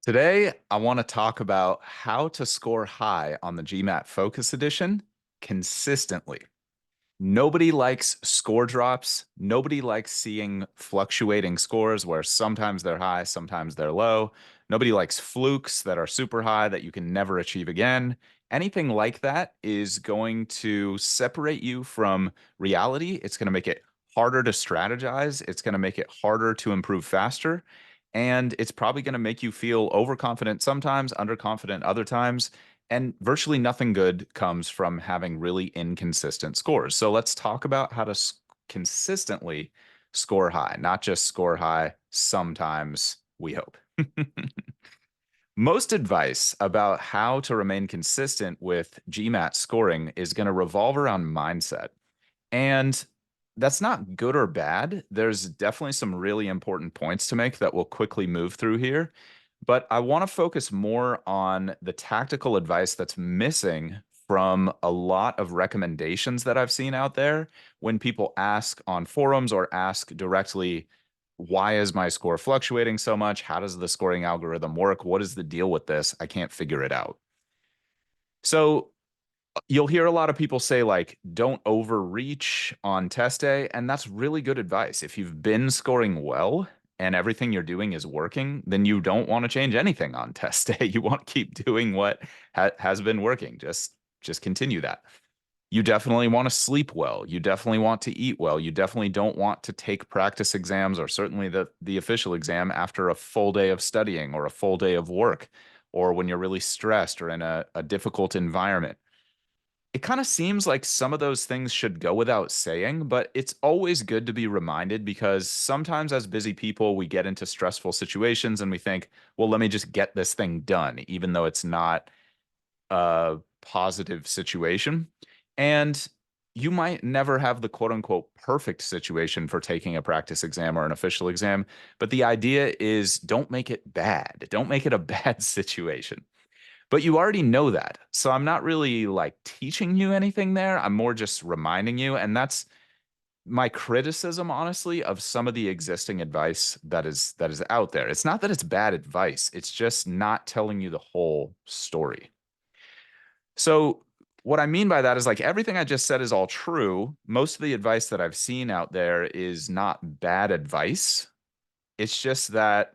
Today, I want to talk about how to score high on the GMAT Focus Edition consistently. Nobody likes score drops. Nobody likes seeing fluctuating scores where sometimes they're high, sometimes they're low. Nobody likes flukes that are super high that you can never achieve again. Anything like that is going to separate you from reality. It's going to make it harder to strategize. It's going to make it harder to improve faster. And it's probably going to make you feel overconfident sometimes, underconfident other times. And virtually nothing good comes from having really inconsistent scores. So let's talk about how to consistently score high, not just score high sometimes, we hope. Most advice about how to remain consistent with GMAT scoring is going to revolve around mindset. And that's not good or bad. There's definitely some really important points to make that we'll quickly move through here. But I want to focus more on the tactical advice that's missing from a lot of recommendations that I've seen out there when people ask on forums or ask directly, why is my score fluctuating so much? How does the scoring algorithm work? What is the deal with this? I can't figure it out. So you'll hear a lot of people say, like, don't overreach on test day. And that's really good advice. If you've been scoring well and everything you're doing is working, then you don't want to change anything on test day. You want to keep doing what has been working. Just continue that. You definitely want to sleep well. You definitely want to eat well. You definitely don't want to take practice exams or certainly the official exam after a full day of studying or a full day of work or when you're really stressed or in a difficult environment. It kind of seems like some of those things should go without saying, but it's always good to be reminded because sometimes as busy people, we get into stressful situations and we think, well, let me just get this thing done, even though it's not a positive situation. And you might never have the quote unquote perfect situation for taking a practice exam or an official exam, but the idea is don't make it bad. Don't make it a bad situation. But you already know that. So I'm not really like teaching you anything there. I'm more just reminding you. And that's my criticism, honestly, of some of the existing advice that is out there. It's not that it's bad advice. It's just not telling you the whole story. So what I mean by that is like everything I just said is all true. Most of the advice that I've seen out there is not bad advice. It's just that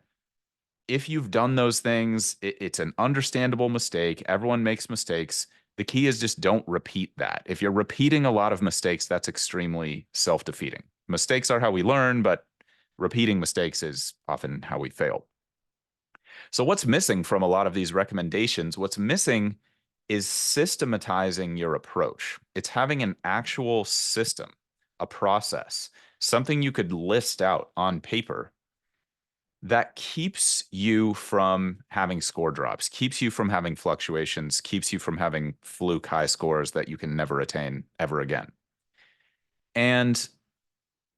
if you've done those things, it's an understandable mistake. Everyone makes mistakes. The key is just don't repeat that. If you're repeating a lot of mistakes, that's extremely self-defeating. Mistakes are how we learn, but repeating mistakes is often how we fail. So what's missing from a lot of these recommendations? What's missing is systematizing your approach. It's having an actual system, a process, something you could list out on paper that keeps you from having score drops, keeps you from having fluctuations, keeps you from having fluke high scores that you can never attain ever again. And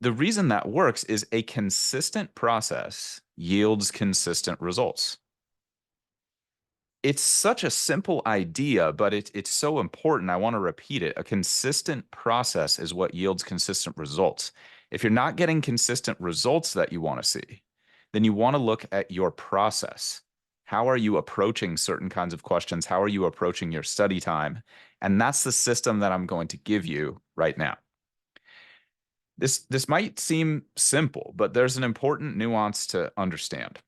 the reason that works is a consistent process yields consistent results. It's such a simple idea, but it's so important. I want to repeat it. A consistent process is what yields consistent results. If you're not getting consistent results that you want to see, then you want to look at your process. How are you approaching certain kinds of questions? How are you approaching your study time? And that's the system that I'm going to give you right now. This might seem simple, but there's an important nuance to understand.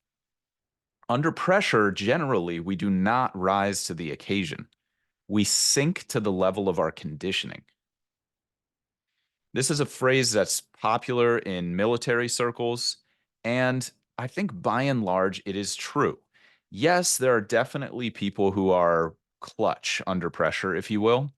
Under pressure, generally, we do not rise to the occasion. We sink to the level of our conditioning. This is a phrase that's popular in military circles, and I think by and large it is true. Yes, there are definitely people who are clutch under pressure, if you will.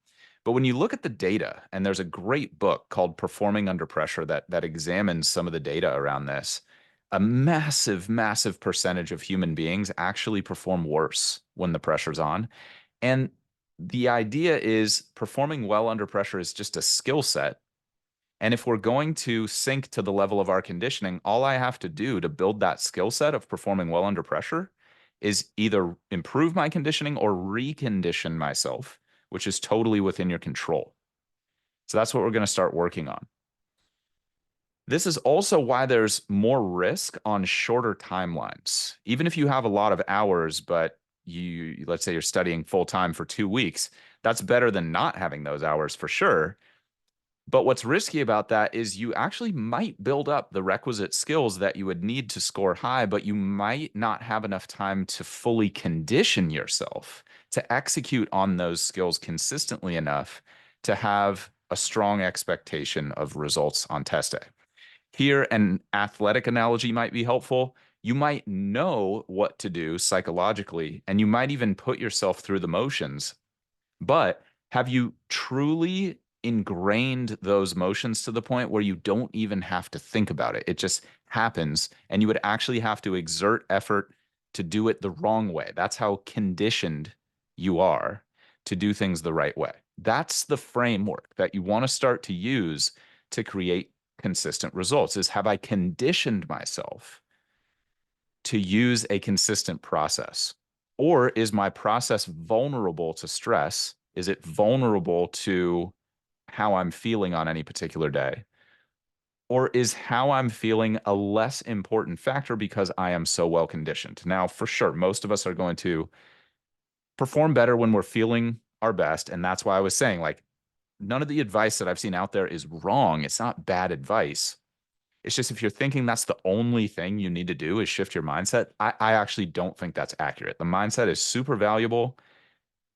But when you look at the data, and there's a great book called Performing Under Pressure that examines some of the data around this, a massive, massive percentage of human beings actually perform worse when the pressure's on. And the idea is performing well under pressure is just a skill set, and if we're going to sink to the level of our conditioning, all I have to do to build that skill set of performing well under pressure is either improve my conditioning or recondition myself, which is totally within your control. So that's what we're going to start working on. This is also why there's more risk on shorter timelines. Even if you have a lot of hours, but let's say you're studying full time for 2 weeks, that's better than not having those hours for sure. But what's risky about that is you actually might build up the requisite skills that you would need to score high, but you might not have enough time to fully condition yourself to execute on those skills consistently enough to have a strong expectation of results on test day. Here, an athletic analogy might be helpful. You might know what to do psychologically, and you might even put yourself through the motions, but have you truly ingrained those motions to the point where you don't even have to think about it? It just happens, and you would actually have to exert effort to do it the wrong way. That's how conditioned you are to do things the right way. That's the framework that you want to start to use to create consistent results is have I conditioned myself to use a consistent process? Or is my process vulnerable to stress? Is it vulnerable to how I'm feeling on any particular day? Or is how I'm feeling a less important factor because I am so well conditioned? Now, for sure, most of us are going to perform better when we're feeling our best. And that's why I was saying, like, none of the advice that I've seen out there is wrong. It's not bad advice. It's just if you're thinking that's the only thing you need to do is shift your mindset, I actually don't think that's accurate. The mindset is super valuable.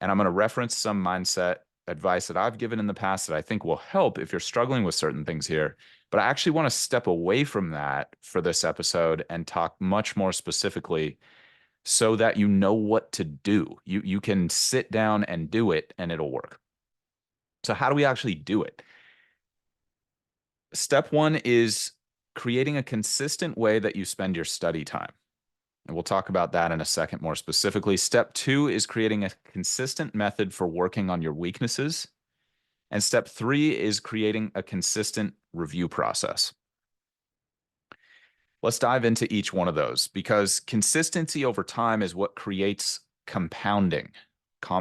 And I'm going to reference some mindset advice that I've given in the past that I think will help if you're struggling with certain things here. But I actually want to step away from that for this episode and talk much more specifically so that you know what to do. You can sit down and do it and it'll work. So how do we actually do it? Step one is creating a consistent way that you spend your study time. And we'll talk about that in a second more specifically. Step two is creating a consistent method for working on your weaknesses. And step three is creating a consistent review process. Let's dive into each one of those because consistency over time is what creates compounding,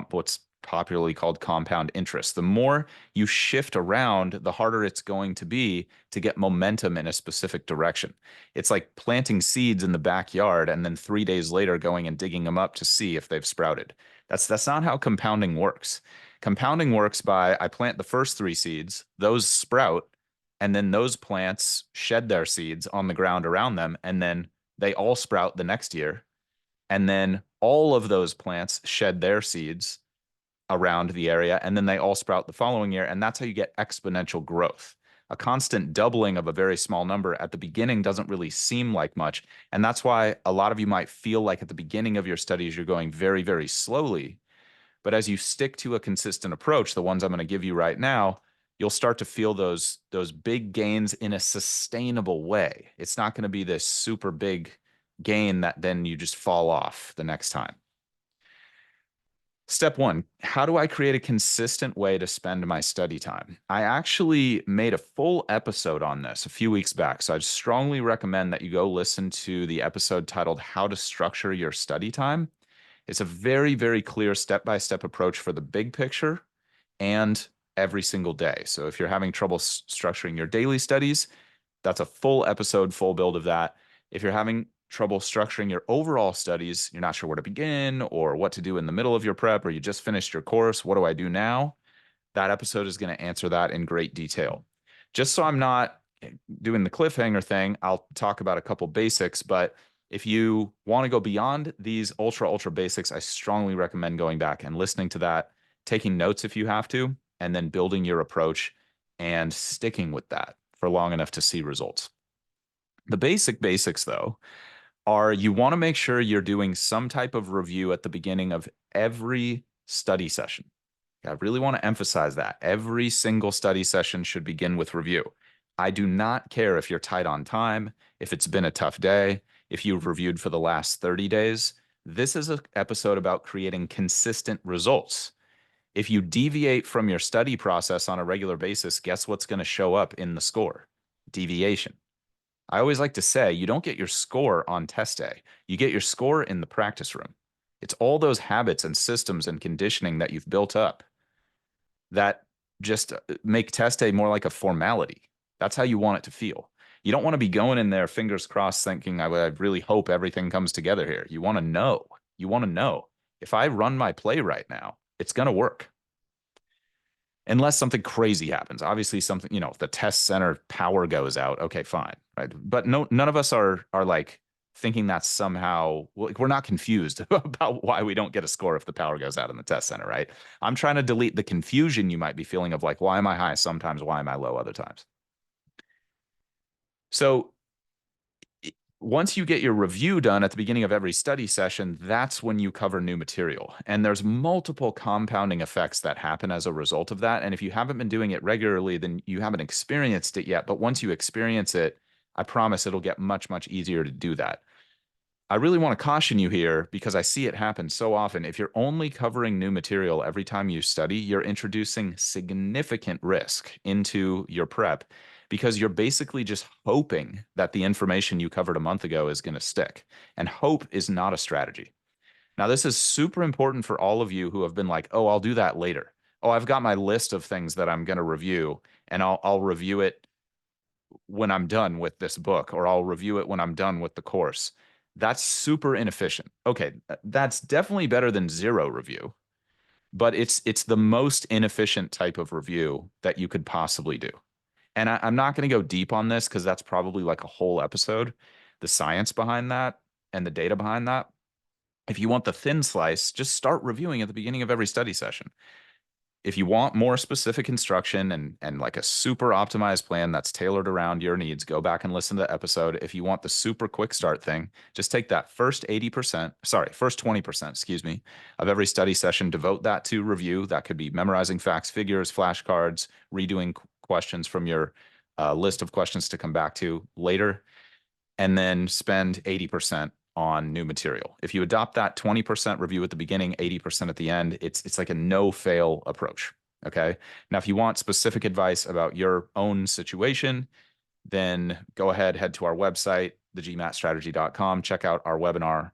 what's popularly called compound interest. The more you shift around, the harder it's going to be to get momentum in a specific direction. It's like planting seeds in the backyard and then 3 days later going and digging them up to see if they've sprouted. That's not how compounding works. Compounding works by I plant the first 3 seeds, those sprout, and then those plants shed their seeds on the ground around them, and then they all sprout the next year. And then all of those plants shed their seeds around the area, and then they all sprout the following year. And that's how you get exponential growth. A constant doubling of a very small number at the beginning doesn't really seem like much. And that's why a lot of you might feel like at the beginning of your studies, you're going very, very slowly. But as you stick to a consistent approach, the ones I'm going to give you right now, you'll start to feel those big gains in a sustainable way. It's not going to be this super big gain that then you just fall off the next time. Step one, how do I create a consistent way to spend my study time? I actually made a full episode on this a few weeks back. So I'd strongly recommend that you go listen to the episode titled How to Structure Your Study Time. It's a very, very clear step-by-step approach for the big picture and every single day. So if you're having trouble structuring your daily studies, that's a full episode, full build of that. If you're having trouble structuring your overall studies, you're not sure where to begin or what to do in the middle of your prep, or you just finished your course, what do I do now? That episode is going to answer that in great detail. Just so I'm not doing the cliffhanger thing, I'll talk about a couple basics, but if you want to go beyond these ultra basics, I strongly recommend going back and listening to that, taking notes if you have to, and then building your approach and sticking with that for long enough to see results. The basics, though, are you want to make sure you're doing some type of review at the beginning of every study session. I really want to emphasize that. Every single study session should begin with review. I do not care if you're tight on time, if it's been a tough day, if you've reviewed for the last 30 days. This is an episode about creating consistent results. If you deviate from your study process on a regular basis, guess what's going to show up in the score? Deviation. I always like to say you don't get your score on test day. You get your score in the practice room. It's all those habits and systems and conditioning that you've built up that just make test day more like a formality. That's how you want it to feel. You don't want to be going in there, fingers crossed, thinking, I really hope everything comes together here. You want to know. You want to know if I run my play right now, it's going to work. Unless something crazy happens. Obviously, something, if the test center power goes out, okay, fine. Right. But no, none of us are like thinking that somehow, like, we're not confused about why we don't get a score if the power goes out in the test center, right? I'm trying to delete the confusion you might be feeling of like, why am I high sometimes? Why am I low other times? So once you get your review done at the beginning of every study session, that's when you cover new material. And there's multiple compounding effects that happen as a result of that. And if you haven't been doing it regularly, then you haven't experienced it yet. But once you experience it, I promise it'll get much, much easier to do that. I really want to caution you here because I see it happen so often. If you're only covering new material every time you study, you're introducing significant risk into your prep because you're basically just hoping that the information you covered a month ago is going to stick. And hope is not a strategy. Now, this is super important for all of you who have been like, oh, I'll do that later. Oh, I've got my list of things that I'm going to review, and I'll review it when I'm done with this book, or I'll review it when I'm done with the course. That's super inefficient. Okay, that's definitely better than zero review, but it's the most inefficient type of review that you could possibly do. And I'm not going to go deep on this because that's probably like a whole episode, the science behind that and the data behind that. If you want the thin slice, just start reviewing at the beginning of every study session. If you want more specific instruction and like a super optimized plan that's tailored around your needs, go back and listen to the episode. If you want the super quick start thing, just take that first 80%, sorry, first 20%, excuse me, of every study session, devote that to review. That could be memorizing facts, figures, flashcards, redoing questions from your list of questions to come back to later, and then spend 80% on new material. If you adopt that 20% review at the beginning, 80% at the end, it's like a no fail approach. Okay. Now, if you want specific advice about your own situation, then go ahead, head to our website, thegmatstrategy.com, check out our webinar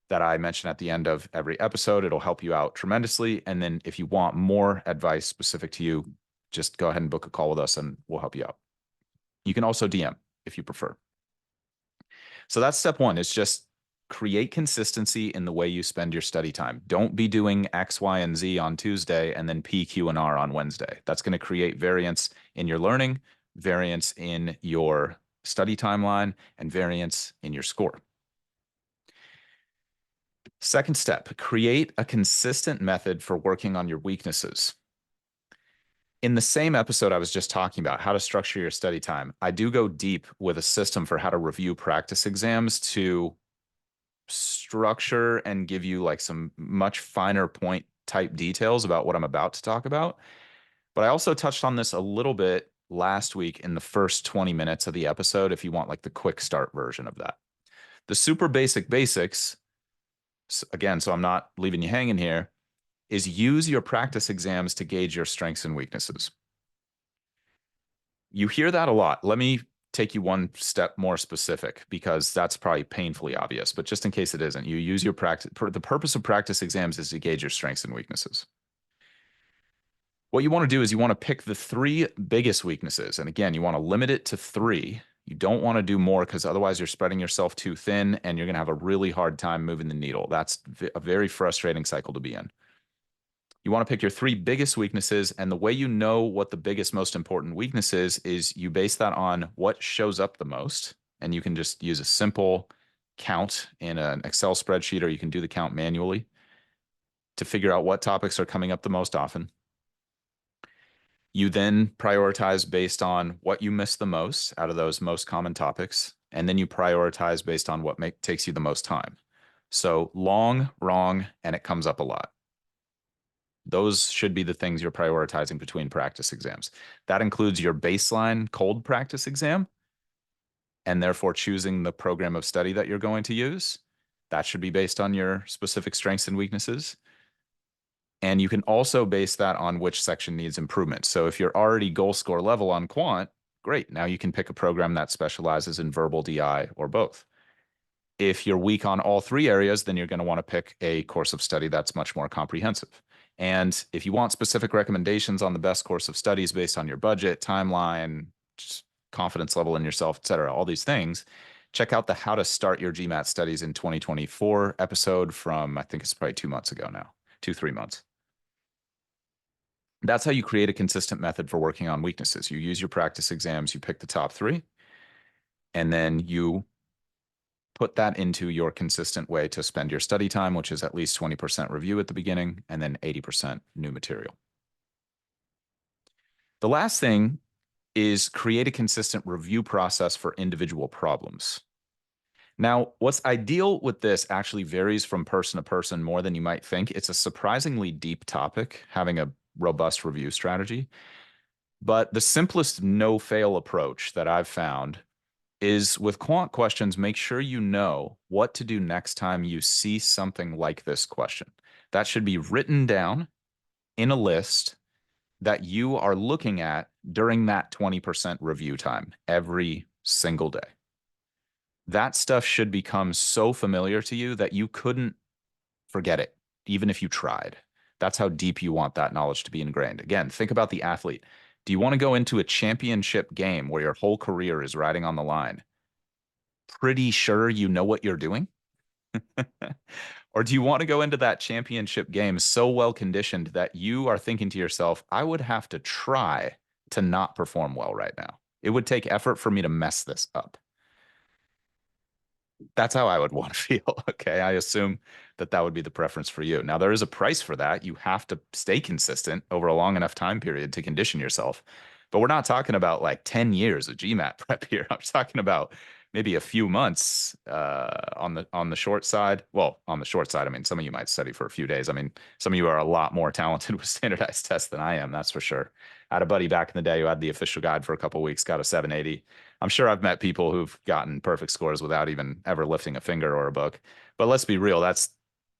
that I mention at the end of every episode. It'll help you out tremendously. And then if you want more advice specific to you, just go ahead and book a call with us and we'll help you out. You can also DM if you prefer. So that's step one, is just create consistency in the way you spend your study time. Don't be doing X, Y, and Z on Tuesday and then P, Q, and R on Wednesday. That's going to create variance in your learning, variance in your study timeline, and variance in your score. Second step, create a consistent method for working on your weaknesses. In the same episode I was just talking about, how to structure your study time, I do go deep with a system for how to review practice exams to structure and give you like some much finer point type details about what I'm about to talk about. But I also touched on this a little bit last week in the first 20 minutes of the episode if you want like the quick start version of that. The super basic basics, again, so I'm not leaving you hanging here, is use your practice exams to gauge your strengths and weaknesses. You hear that a lot. Let me take you one step more specific because that's probably painfully obvious, but just in case it isn't, you use your practice. The purpose of practice exams is to gauge your strengths and weaknesses. What you want to do is you want to pick the three biggest weaknesses. And again, you want to limit it to three. You don't want to do more because otherwise you're spreading yourself too thin and you're going to have a really hard time moving the needle. That's a very frustrating cycle to be in. You want to pick your three biggest weaknesses, and the way you know what the biggest, most important weakness is you base that on what shows up the most, and you can just use a simple count in an Excel spreadsheet, or you can do the count manually to figure out what topics are coming up the most often. You then prioritize based on what you miss the most out of those most common topics, and then you prioritize based on what takes you the most time. So long, wrong, and it comes up a lot. Those should be the things you're prioritizing between practice exams. That includes your baseline cold practice exam, and therefore choosing the program of study that you're going to use. That should be based on your specific strengths and weaknesses. And you can also base that on which section needs improvement. So if you're already goal score level on quant, great. Now you can pick a program that specializes in verbal DI or both. If you're weak on all three areas, then you're going to want to pick a course of study that's much more comprehensive. And if you want specific recommendations on the best course of studies based on your budget, timeline, confidence level in yourself, et cetera, all these things, check out the How to Start Your GMAT Studies in 2024 episode from, I think it's probably 2 months ago now, 2, 3 months. That's how you create a consistent method for working on weaknesses. You use your practice exams, you pick the top three, and then you put that into your consistent way to spend your study time, which is at least 20% review at the beginning and then 80% new material. The last thing is create a consistent review process for individual problems. Now, what's ideal with this actually varies from person to person more than you might think. It's a surprisingly deep topic, having a robust review strategy. But the simplest no-fail approach that I've found is with quant questions, make sure you know what to do next time you see something like this question. That should be written down in a list that you are looking at during that 20% review time every single day. That stuff should become so familiar to you that you couldn't forget it, even if you tried. That's how deep you want that knowledge to be ingrained. Again, think about the athlete. Do you want to go into a championship game where your whole career is riding on the line? Pretty sure you know what you're doing? Or do you want to go into that championship game so well conditioned that you are thinking to yourself, I would have to try to not perform well right now? It would take effort for me to mess this up. That's how I would want to feel. Okay. I assume that that would be the preference for you. Now, there is a price for that. You have to stay consistent over a long enough time period to condition yourself. But we're not talking about like 10 years of GMAT prep here. I'm talking about maybe a few months on the short side. Well, on the short side, I mean, some of you might study for a few days. I mean, some of you are a lot more talented with standardized tests than I am, that's for sure. I had a buddy back in the day who had the official guide for a couple of weeks, got a 780. I'm sure I've met people who've gotten perfect scores without even ever lifting a finger or a book. But let's be real, that's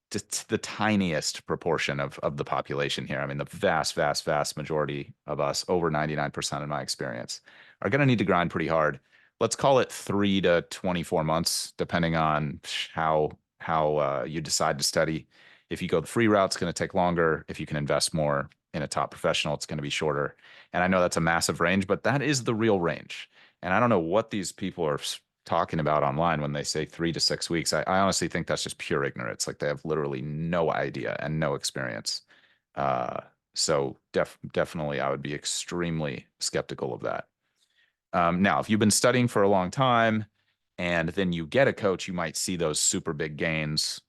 just the tiniest proportion of the population here. I mean, the vast, vast, vast majority of us, over 99% in my experience, are going to need to grind pretty hard. Let's call it 3 to 24 months, depending on how you decide to study. If you go the free route, it's going to take longer. If you can invest more in a top professional, it's going to be shorter. And I know that's a massive range, but that is the real range. And I don't know what these people are talking about online when they say 3 to 6 weeks. I honestly think that's just pure ignorance. Like they have literally no idea and no experience. So definitely, I would be extremely skeptical of that. Now, if you've been studying for a long time and then you get a coach, you might see those super big gains.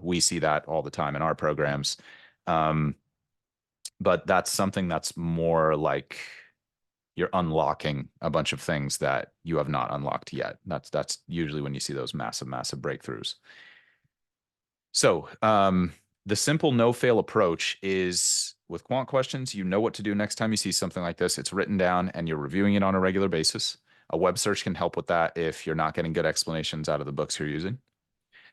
We see that all the time in our programs. But that's something that's more like you're unlocking a bunch of things that you have not unlocked yet. That's usually when you see those massive, massive breakthroughs. So the simple no-fail approach is with quant questions, you know what to do next time you see something like this. It's written down and you're reviewing it on a regular basis. A web search can help with that if you're not getting good explanations out of the books you're using.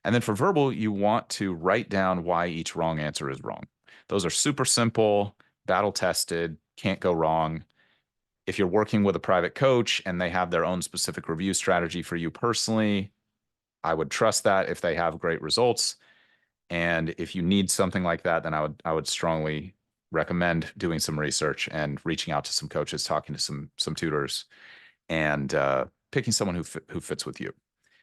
And then for verbal, you want to write down why each wrong answer is wrong. Those are super simple, battle tested, can't go wrong. If you're working with a private coach and they have their own specific review strategy for you personally, I would trust that if they have great results. And if you need something like that, then I would strongly recommend doing some research and reaching out to some coaches, talking to some tutors, and picking someone who fits with you.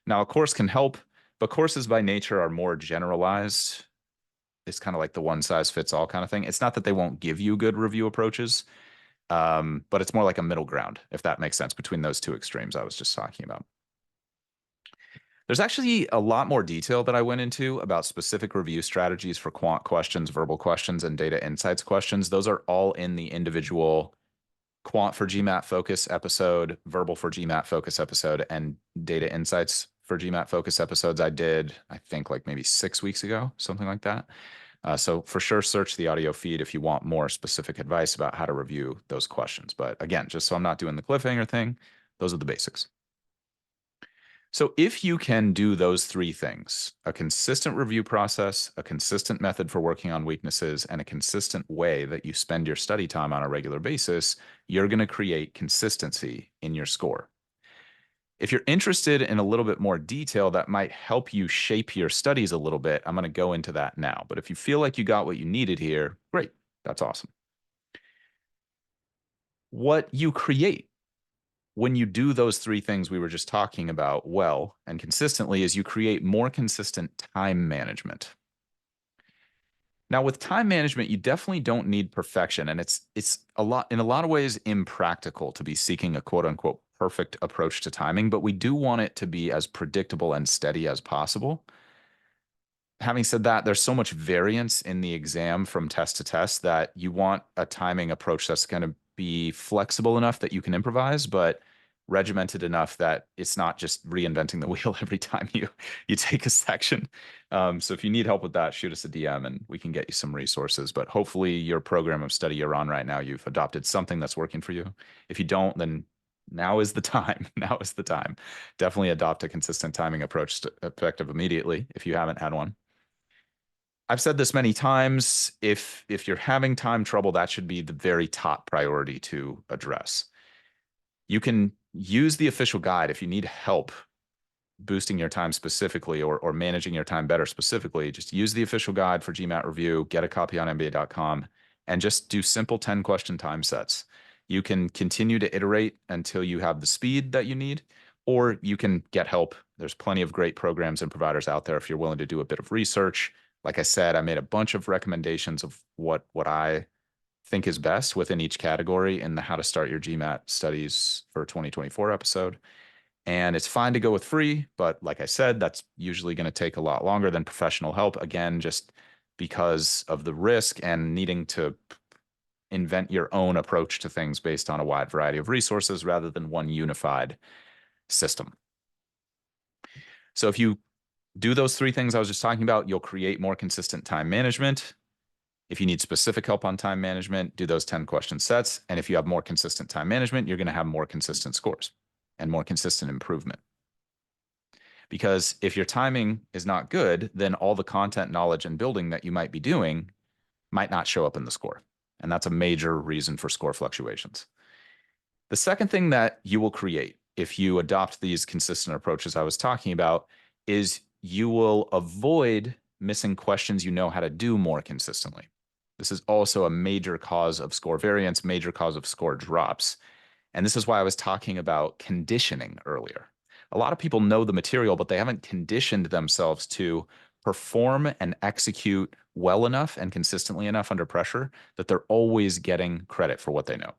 Now, a course can help, but courses by nature are more generalized. It's kind of like the one size fits all kind of thing. It's not that they won't give you good review approaches, but it's more like a middle ground, if that makes sense, between those two extremes I was just talking about. There's actually a lot more detail that I went into about specific review strategies for quant questions, verbal questions, and data insights questions. Those are all in the individual quant for GMAT focus episode, verbal for GMAT focus episode, and data insights for GMAT focus episodes I did, I think like maybe 6 weeks ago, something like that. So for sure, search the audio feed if you want more specific advice about how to review those questions. But again, just so I'm not doing the cliffhanger thing, those are the basics. So if you can do those three things, a consistent review process, a consistent method for working on weaknesses, and a consistent way that you spend your study time on a regular basis, you're going to create consistency in your score. If you're interested in a little bit more detail that might help you shape your studies a little bit, I'm going to go into that now. But if you feel like you got what you needed here, great. That's awesome. What you create when you do those three things we were just talking about well and consistently, is you create more consistent time management. Now, with time management, you definitely don't need perfection, and it's a lot in a lot of ways impractical to be seeking a quote unquote perfect approach to timing, but we do want it to be as predictable and steady as possible. Having said that, there's so much variance in the exam from test to test that you want a timing approach that's going to be flexible enough that you can improvise, but regimented enough that it's not just reinventing the wheel every time you take a section. So if you need help with that, shoot us a DM and we can get you some resources. But hopefully your program of study you're on right now, you've adopted something that's working for you. If you don't, then now is the time. Now is the time. Definitely adopt a consistent timing approach to effective immediately if you haven't had one. I've said this many times. If you're having time trouble, that should be the very top priority to address. You can use the official guide if you need help boosting your time specifically or managing your time better specifically. Just use the official guide for GMAT review, get a copy on MBA.com, and just do simple 10-question time sets. You can continue to iterate until you have the speed that you need, or you can get help. There's plenty of great programs and providers out there if you're willing to do a bit of research. Like I said, I made a bunch of recommendations of what I think is best within each category in the How to Start Your GMAT Studies for 2024 episode. And it's fine to go with free, but like I said, that's usually going to take a lot longer than professional help. Again, just because of the risk and needing to invent your own approach to things based on a wide variety of resources rather than one unified system. So if you do those three things I was just talking about, you'll create more consistent time management. If you need specific help on time management, do those 10-question sets. And if you have more consistent time management, you're going to have more consistent scores and more consistent improvement. Because if your timing is not good, then all the content, knowledge, and building that you might be doing might not show up in the score. And that's a major reason for score fluctuations. The second thing that you will create if you adopt these consistent approaches I was talking about is you will avoid missing questions you know how to do more consistently. This is also a major cause of score variance, major cause of score drops. And this is why I was talking about conditioning earlier. A lot of people know the material, but they haven't conditioned themselves to perform and execute well enough and consistently enough under pressure that they're always getting credit for what they know.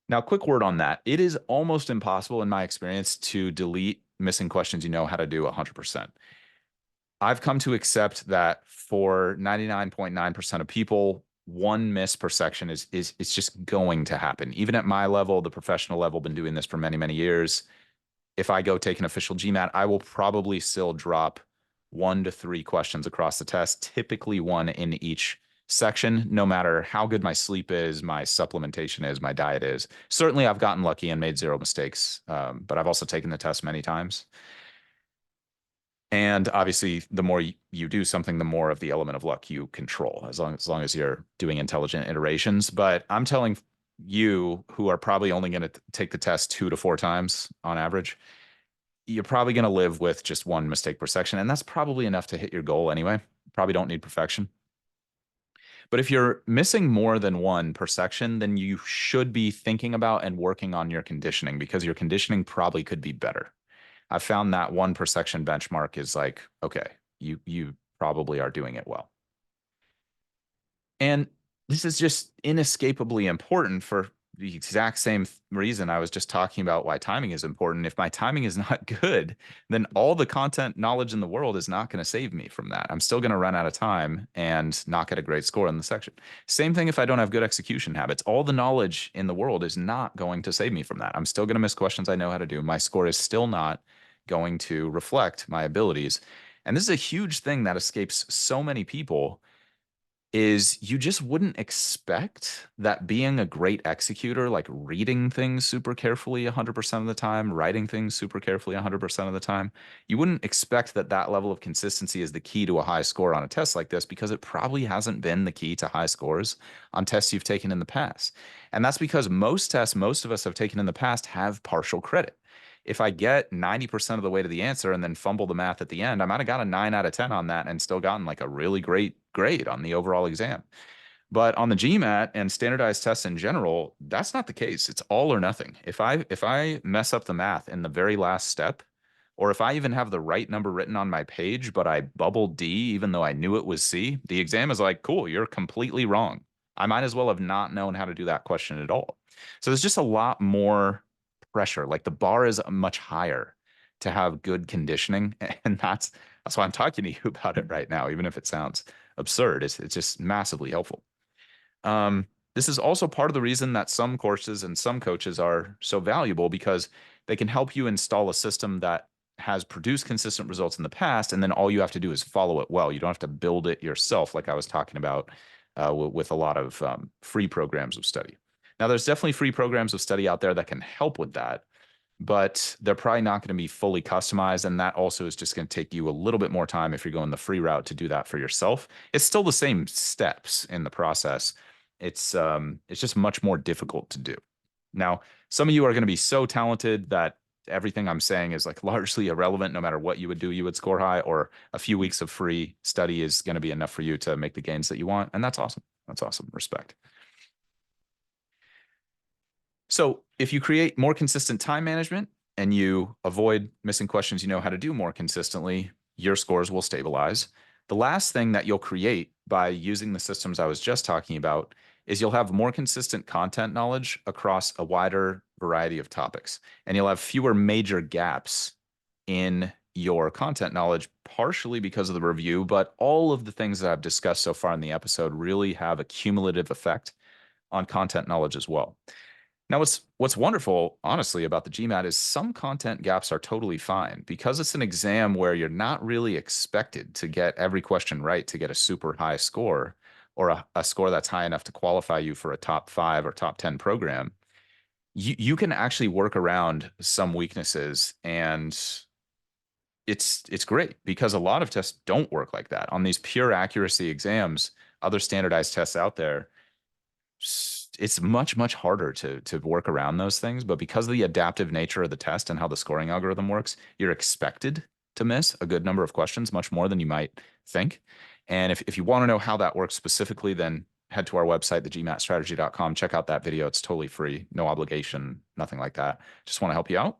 Now, quick word on that. It is almost impossible in my experience to delete missing questions you know how to do 100%. I've come to accept that for 99.9% of people, one miss per section is just going to happen. Even at my level, the professional level, been doing this for many, many years. If I go take an official GMAT, I will probably still drop 1 to 3 questions across the test, typically one in each section, no matter how good my sleep is, my supplementation is, my diet is. Certainly, I've gotten lucky and made 0 mistakes, but I've also taken the test many times. And obviously, the more you do something, the more of the element of luck you control, as long as you're doing intelligent iterations. But I'm telling you, who are probably only going to take the test 2 to 4 times on average, you're probably going to live with just 1 mistake per section. And that's probably enough to hit your goal anyway. Probably don't need perfection. But if you're missing more than 1 per section, then you should be thinking about and working on your conditioning, because your conditioning probably could be better. I've found that 1 per section benchmark is like, okay, you probably are doing it well. And this is just inescapably important for the exact same reason I was just talking about why timing is important. If my timing is not good, then all the content knowledge in the world is not going to save me from that. I'm still going to run out of time and not get a great score in the section. Same thing if I don't have good execution habits. All the knowledge in the world is not going to save me from that. I'm still going to miss questions I know how to do. My score is still not going to reflect my abilities. And this is a huge thing that escapes so many people, is you just wouldn't expect that being a great executor, like reading things super carefully 100% of the time, writing things super carefully 100% of the time, you wouldn't expect that that level of consistency is the key to a high score on a test like this, because it probably hasn't been the key to high scores on tests you've taken in the past. And that's because most tests most of us have taken in the past have partial credit. If I get 90% of the way to the answer and then fumble the math at the end, I might have got a 9 out of 10 on that and still gotten like a really great grade on the overall exam. But on the GMAT and standardized tests in general, that's not the case. It's all or nothing. If I mess up the math in the very last step, or if I even have the right number written on my page, but I bubbled D even though I knew it was C, the exam is like, cool, you're completely wrong. I might as well have not known how to do that question at all. So there's just a lot more pressure. Like the bar is much higher to have good conditioning. And that's why I'm talking to you about it right now, even if it sounds absurd. It's just massively helpful. This is also part of the reason that some courses and some coaches are so valuable because they can help you install a system that has produced consistent results in the past, and then all you have to do is follow it well. You don't have to build it yourself, like I was talking about with a lot of free programs of study. Now, there's definitely free programs of study out there that can help with that, but they're probably not going to be fully customized. And that also is just going to take you a little bit more time if you're going the free route to do that for yourself. It's still the same steps in the process. It's just much more difficult to do. Now, some of you are going to be so talented that everything I'm saying is like largely irrelevant. No matter what you would do, you would score high, or a few weeks of free study is going to be enough for you to make the gains that you want. And that's awesome. That's awesome. Respect. So if you create more consistent time management and you avoid missing questions you know how to do more consistently, your scores will stabilize. The last thing that you'll create by using the systems I was just talking about is you'll have more consistent content knowledge across a wider variety of topics, and you'll have fewer major gaps in your content knowledge, partially because of the review, but all of the things that I've discussed so far in the episode really have a cumulative effect on content knowledge as well. Now, what's wonderful, honestly, about the GMAT is some content gaps are totally fine because it's an exam where you're not really expected to get every question right to get a super high score or a score that's high enough to qualify you for a top 5 or top 10 program. You can actually work around some weaknesses, and it's great because a lot of tests don't work like that. On these pure accuracy exams, other standardized tests out there, it's much harder to work around those things. But because of the adaptive nature of the test and how the scoring algorithm works, you're expected to miss a good number of questions, much more than you might think. And if you want to know how that works specifically, then head to our website, thegmatstrategy.com. Check out that video. It's totally free, no obligation, nothing like that. Just want to help you out.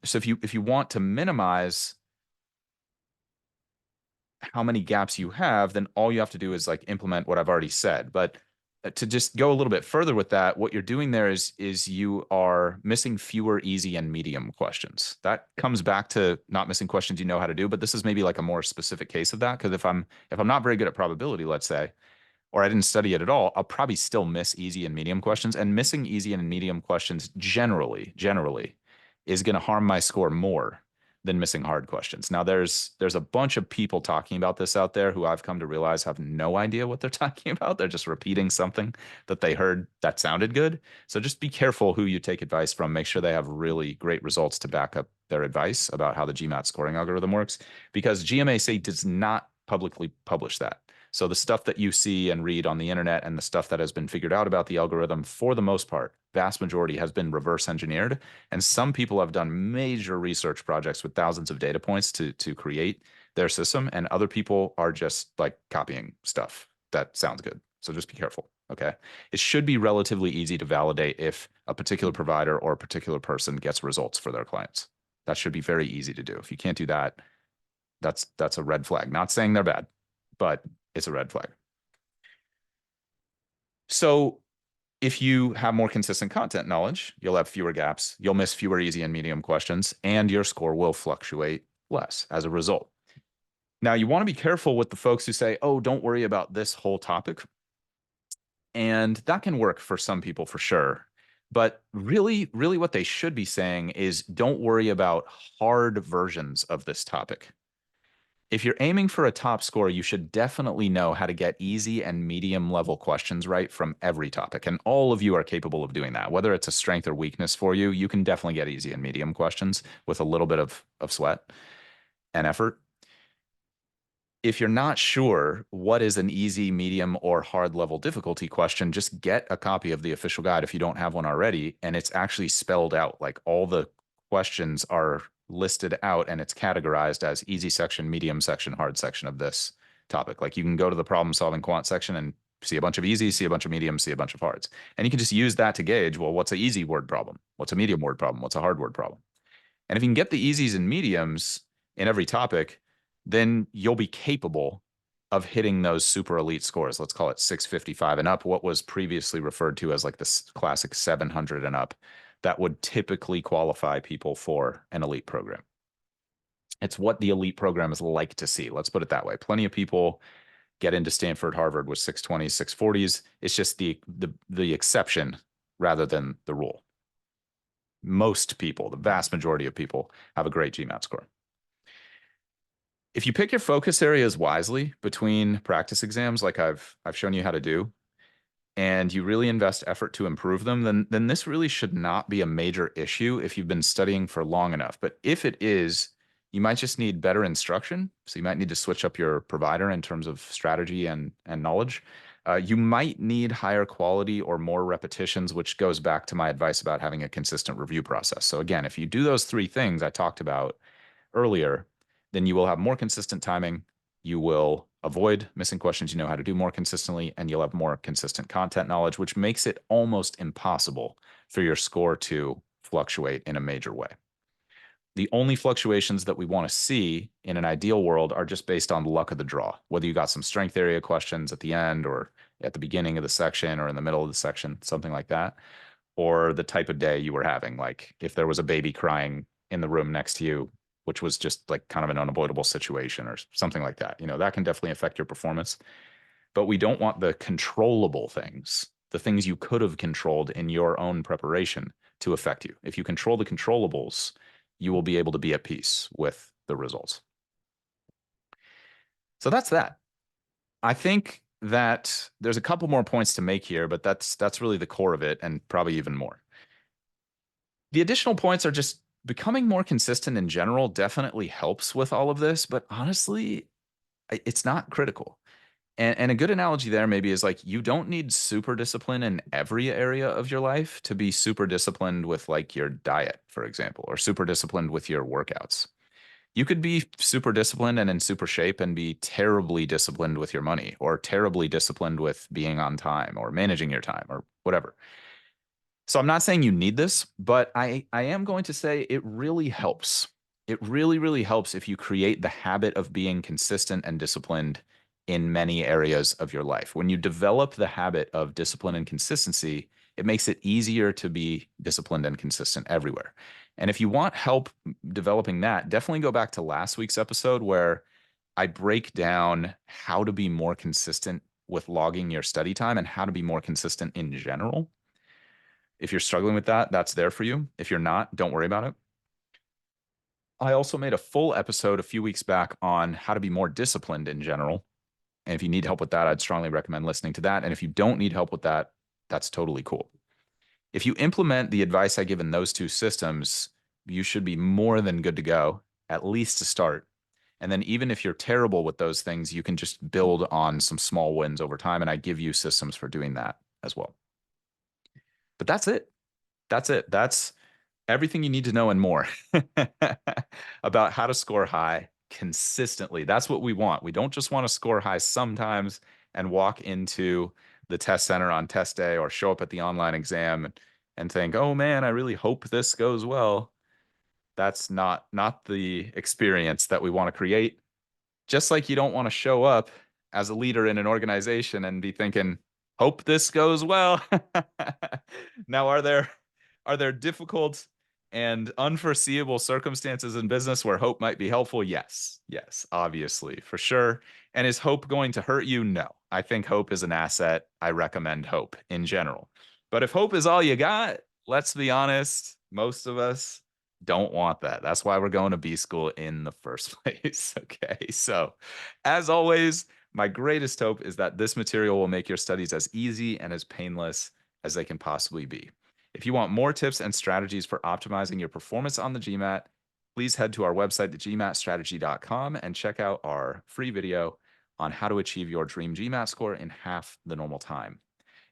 So if you want to minimize how many gaps you have, then all you have to do is like implement what I've already said. But to just go a little bit further with that, what you're doing there is you are missing fewer easy and medium questions. That comes back to not missing questions you know how to do, but this is maybe like a more specific case of that. Because if I'm not very good at probability, let's say, or I didn't study it at all, I'll probably still miss easy and medium questions. And missing easy and medium questions generally is going to harm my score more than missing hard questions. Now, there's a bunch of people talking about this out there who I've come to realize have no idea what they're talking about. They're just repeating something that they heard that sounded good. So just be careful who you take advice from. Make sure they have really great results to back up their advice about how the GMAT scoring algorithm works, because GMAC does not publicly publish that. So the stuff that you see and read on the internet and the stuff that has been figured out about the algorithm, for the most part, vast majority has been reverse engineered. And some people have done major research projects with thousands of data points to create their system. And other people are just like copying stuff that sounds good. So just be careful. Okay. It should be relatively easy to validate if a particular provider or a particular person gets results for their clients. That should be very easy to do. If you can't do that, that's a red flag. Not saying they're bad, but it's a red flag. So if you have more consistent content knowledge, you'll have fewer gaps, you'll miss fewer easy and medium questions, and your score will fluctuate less as a result. Now, you want to be careful with the folks who say, oh, don't worry about this whole topic. And that can work for some people for sure. But really what they should be saying is don't worry about hard versions of this topic. If you're aiming for a top score, you should definitely know how to get easy and medium level questions right from every topic. And all of you are capable of doing that. Whether it's a strength or weakness for you, you can definitely get easy and medium questions with a little bit of sweat and effort. If you're not sure what is an easy, medium, or hard level difficulty question, just get a copy of the official guide if you don't have one already. And it's actually spelled out, like all the questions are listed out and it's categorized as easy section, medium section, hard section of this topic. Like you can go to the problem solving quant section and see a bunch of easy, see a bunch of medium, see a bunch of hards. And you can just use that to gauge, well, what's an easy word problem? What's a medium word problem? What's a hard word problem? And if you can get the easies and mediums in every topic, then you'll be capable of hitting those super elite scores. Let's call it 655 and up, what was previously referred to as like this classic 700 and up. That would typically qualify people for an elite program. It's what the elite programs like to see. Let's put it that way. Plenty of people get into Stanford, Harvard with 620s, 640s. It's just the exception rather than the rule. Most people, the vast majority of people, have a great GMAT score. If you pick your focus areas wisely between practice exams, like I've shown you how to do, and you really invest effort to improve them, then this really should not be a major issue if you've been studying for long enough. But if it is, you might just need better instruction. So you might need to switch up your provider in terms of strategy and knowledge. You might need higher quality or more repetitions, which goes back to my advice about having a consistent review process. So again, if you do those three things I talked about earlier, then you will have more consistent timing. You will avoid missing questions you know how to do more consistently, and you'll have more consistent content knowledge, which makes it almost impossible for your score to fluctuate in a major way. The only fluctuations that we want to see in an ideal world are just based on luck of the draw, whether you got some strength area questions at the end or at the beginning of the section or in the middle of the section, something like that, or the type of day you were having. Like if there was a baby crying in the room next to you, which was just like kind of an unavoidable situation or something like that. That can definitely affect your performance. But we don't want the controllable things, the things you could have controlled in your own preparation, to affect you. If you control the controllables, you will be able to be at peace with the results. So that's that. I think that there's a couple more points to make here, but that's really the core of it, and probably even more. The additional points are just becoming more consistent in general definitely helps with all of this, but honestly, it's not critical. And a good analogy there maybe is like you don't need super discipline in every area of your life to be super disciplined with like your diet, for example, or super disciplined with your workouts. You could be super disciplined and in super shape and be terribly disciplined with your money, or terribly disciplined with being on time or managing your time or whatever. So I'm not saying you need this, but I am going to say it really helps. It really, really helps if you create the habit of being consistent and disciplined in many areas of your life. When you develop the habit of discipline and consistency, it makes it easier to be disciplined and consistent everywhere. And if you want help developing that, definitely go back to last week's episode where I break down how to be more consistent with logging your study time and how to be more consistent in general. If you're struggling with that, that's there for you. If you're not, don't worry about it. I also made a full episode a few weeks back on how to be more disciplined in general. And if you need help with that, I'd strongly recommend listening to that. And if you don't need help with that, that's totally cool. If you implement the advice I give in those two systems, you should be more than good to go, at least to start. And then even if you're terrible with those things, you can just build on some small wins over time. And I give you systems for doing that as well. But that's it. That's it. That's everything you need to know and more about how to score high consistently. That's what we want. We don't just want to score high sometimes and walk into the test center on test day or show up at the online exam and think, oh man, I really hope this goes well. That's not the experience that we want to create. Just like you don't want to show up as a leader in an organization and be thinking, hope this goes well. Now, are there difficult and unforeseeable circumstances in business where hope might be helpful? Yes. Yes, obviously, for sure. And is hope going to hurt you? No. I think hope is an asset. I recommend hope in general. But if hope is all you got, let's be honest, most of us don't want that. That's why we're going to B school in the first place. Okay. So, as always, my greatest hope is that this material will make your studies as easy and as painless as they can possibly be. If you want more tips and strategies for optimizing your performance on the GMAT, please head to our website, thegmatstrategy.com, and check out our free video on how to achieve your dream GMAT score in half the normal time.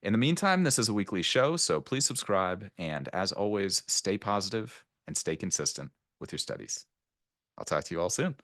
In the meantime, this is a weekly show, so please subscribe. And as always, stay positive and stay consistent with your studies. I'll talk to you all soon.